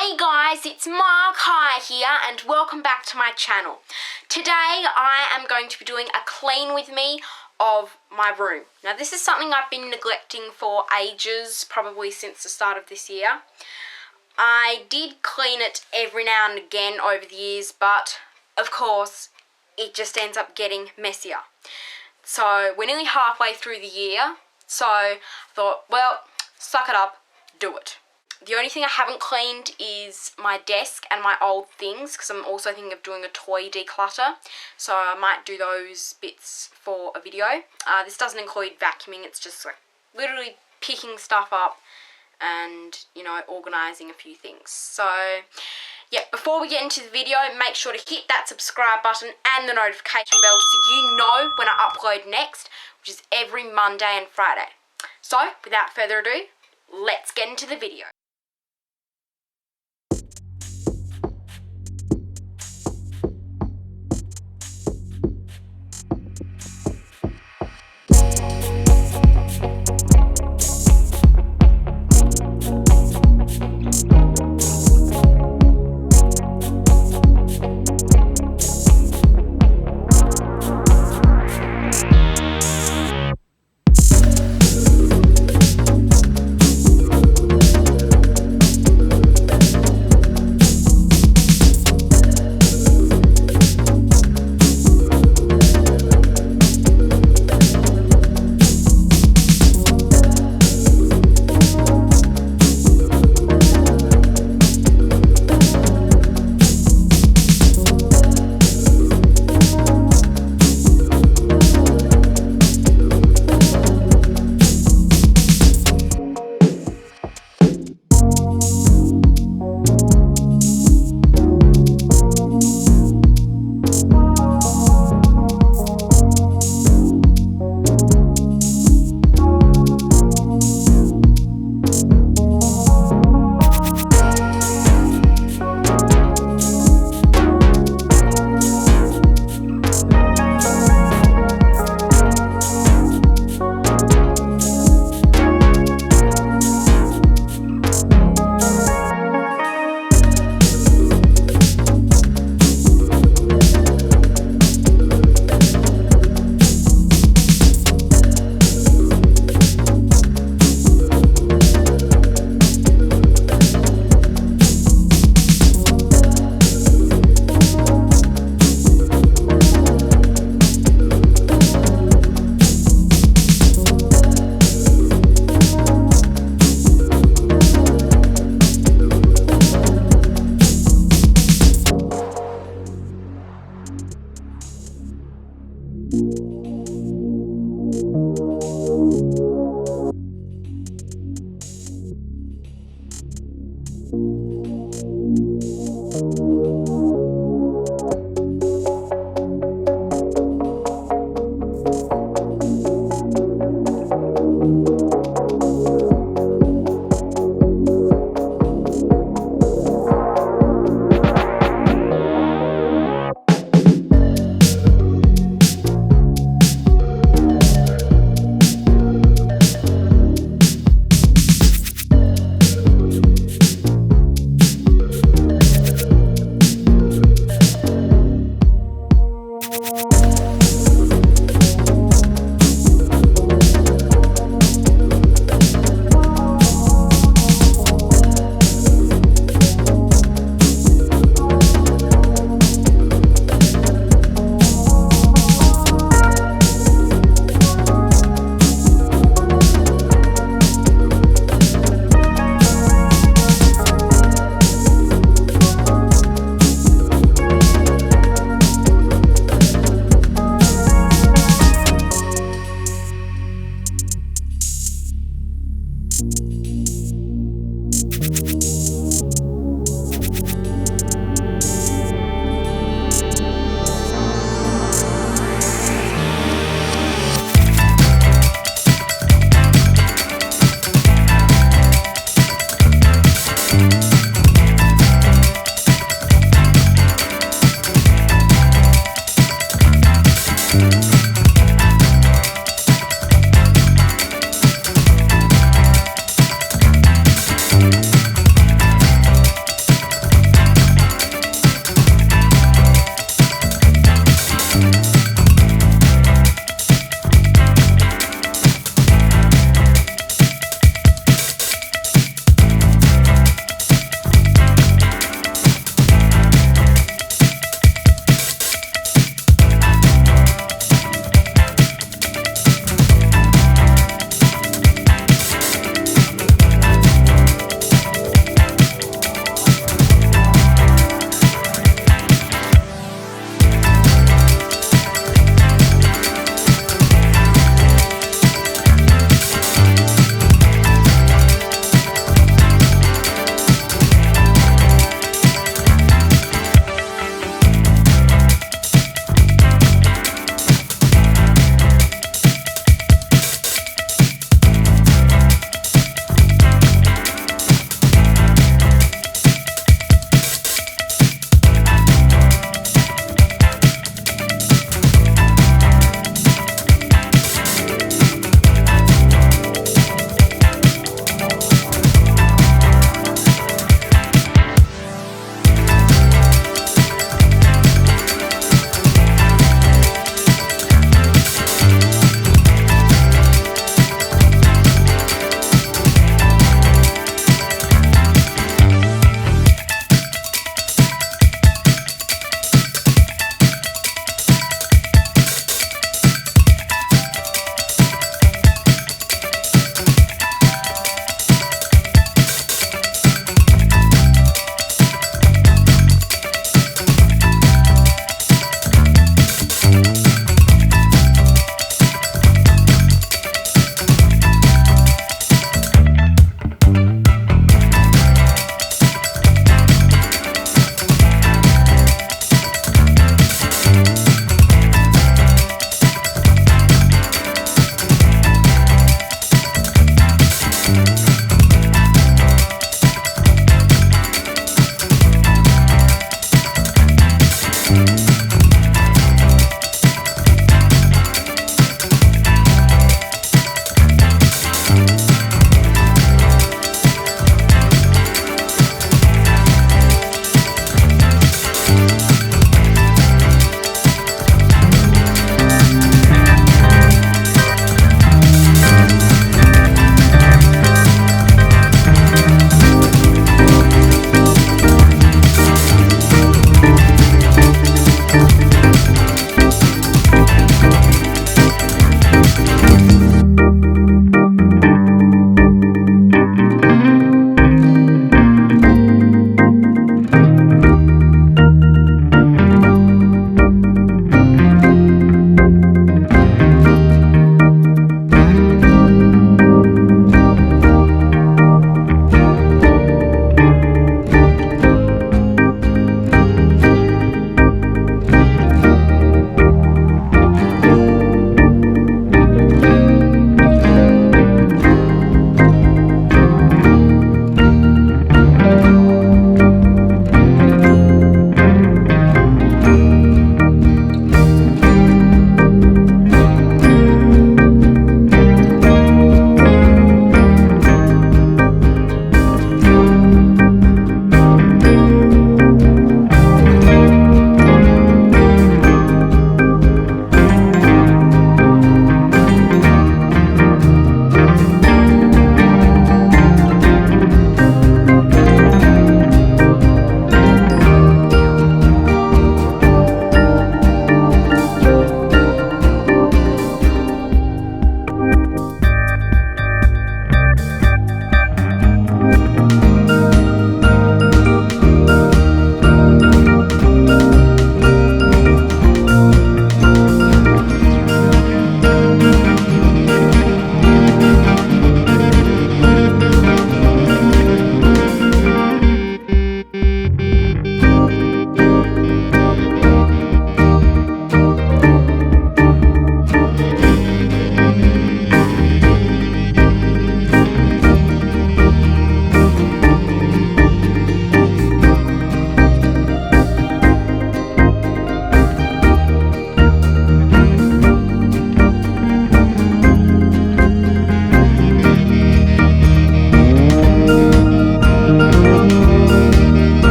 Hey guys, it's Mark High here and welcome back to my channel. Today I am going to be doing a clean with me of my room. Now this is something I've been neglecting for ages, probably since the start of this year. I did clean it every now and again over the years, but of course it just ends up getting messier. So we're nearly halfway through the year, so I thought, well, suck it up, do it. The only thing I haven't cleaned is my desk and my old things, because I'm also thinking of doing a toy declutter, so I might do those bits for a video. This doesn't include vacuuming, it's just like literally picking stuff up and, you know, organising a few things. So yeah, before we get into the video, make sure to hit that subscribe button and the notification bell so you know when I upload next, which is every Monday and Friday. So without further ado, let's get into the video.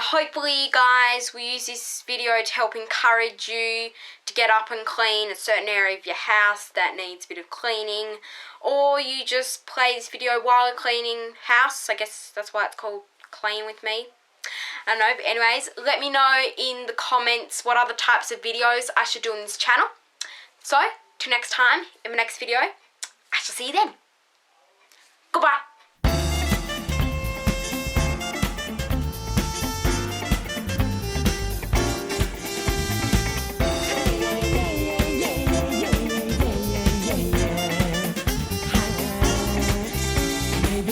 Hopefully you guys will use this video to help encourage you to get up and clean a certain area of your house that needs a bit of cleaning, or you just play this video while cleaning house. I guess that's why it's called Clean With Me. I don't know, but anyways, let me know in the comments what other types of videos I should do on this channel. So, till next time, in my next video, I shall see you then. Goodbye.